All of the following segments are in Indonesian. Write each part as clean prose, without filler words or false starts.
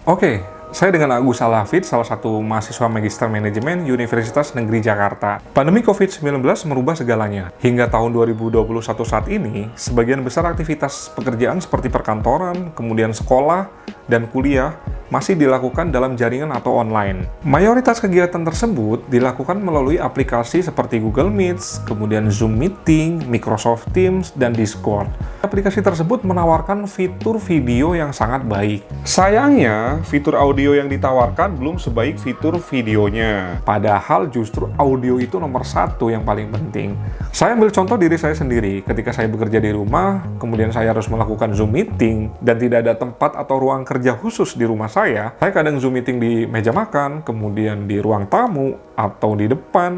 Oke, saya dengan Agus Alhafid, salah satu mahasiswa Magister Manajemen Universitas Negeri Jakarta. Pandemi COVID-19 merubah segalanya. Hingga tahun 2021 saat ini, sebagian besar aktivitas pekerjaan seperti perkantoran, kemudian sekolah, dan kuliah masih dilakukan dalam jaringan atau online. Mayoritas kegiatan tersebut dilakukan melalui aplikasi seperti Google Meet, kemudian Zoom Meeting, Microsoft Teams, dan Discord. Aplikasi tersebut menawarkan fitur video yang sangat baik. Sayangnya, fitur audio yang ditawarkan belum sebaik fitur videonya. Padahal justru audio itu nomor satu yang paling penting. Saya ambil contoh diri saya sendiri. Ketika saya bekerja di rumah, kemudian saya harus melakukan Zoom Meeting, dan tidak ada tempat atau ruang kerja khusus di rumah saya kadang Zoom Meeting di meja makan, kemudian di ruang tamu, atau di depan.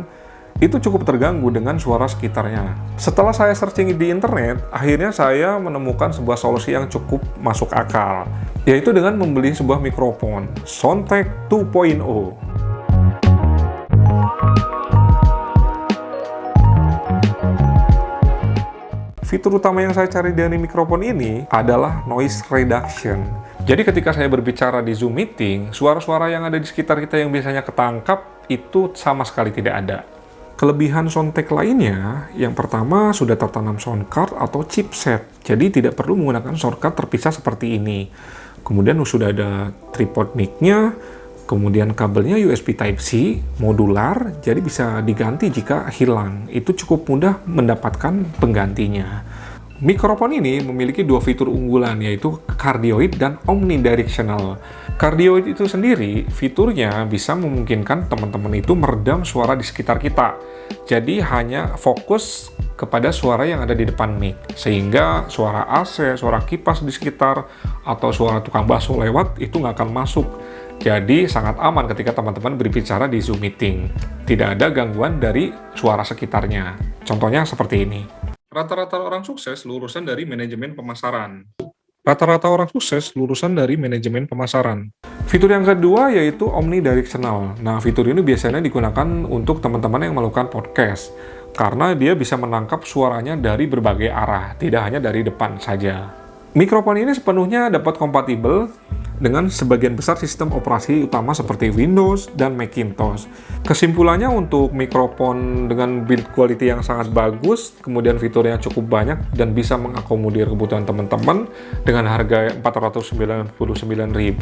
Itu cukup terganggu dengan suara sekitarnya. Setelah saya searching di internet, akhirnya saya menemukan sebuah solusi yang cukup masuk akal, yaitu dengan membeli sebuah mikrofon Soundtek 2.0. Fitur utama yang saya cari dari mikrofon ini adalah noise reduction. Jadi ketika saya berbicara di Zoom Meeting, suara-suara yang ada di sekitar kita yang biasanya ketangkap, itu sama sekali tidak ada. Kelebihan Soundtek lainnya, yang pertama sudah tertanam sound card atau chipset, jadi tidak perlu menggunakan shortcut terpisah seperti ini. Kemudian sudah ada tripod mic-nya, kemudian kabelnya USB Type-C, modular, jadi bisa diganti jika hilang. Itu cukup mudah mendapatkan penggantinya. Mikrofon ini memiliki dua fitur unggulan, yaitu cardioid dan omnidirectional. Cardioid itu sendiri, fiturnya bisa memungkinkan teman-teman itu meredam suara di sekitar kita. Jadi hanya fokus kepada suara yang ada di depan mic, sehingga suara AC, suara kipas di sekitar, atau suara tukang bakso lewat itu nggak akan masuk. Jadi sangat aman ketika teman-teman berbicara di Zoom Meeting. Tidak ada gangguan dari suara sekitarnya. Contohnya seperti ini. Rata-rata orang sukses lulusan dari manajemen pemasaran. Fitur yang kedua yaitu omnidirectional. Nah, fitur ini biasanya digunakan untuk teman-teman yang melakukan podcast, karena dia bisa menangkap suaranya dari berbagai arah, tidak hanya dari depan saja. Mikrofon ini sepenuhnya dapat kompatibel dengan sebagian besar sistem operasi utama seperti Windows dan Macintosh. Kesimpulannya, untuk mikrofon dengan build quality yang sangat bagus, kemudian fiturnya cukup banyak dan bisa mengakomodir kebutuhan teman-teman dengan harga 499.000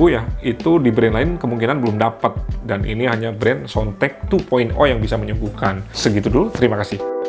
ya, itu di brand lain kemungkinan belum dapat, dan ini hanya brand Soundtek 2.0 yang bisa menyuguhkan. Segitu dulu, terima kasih.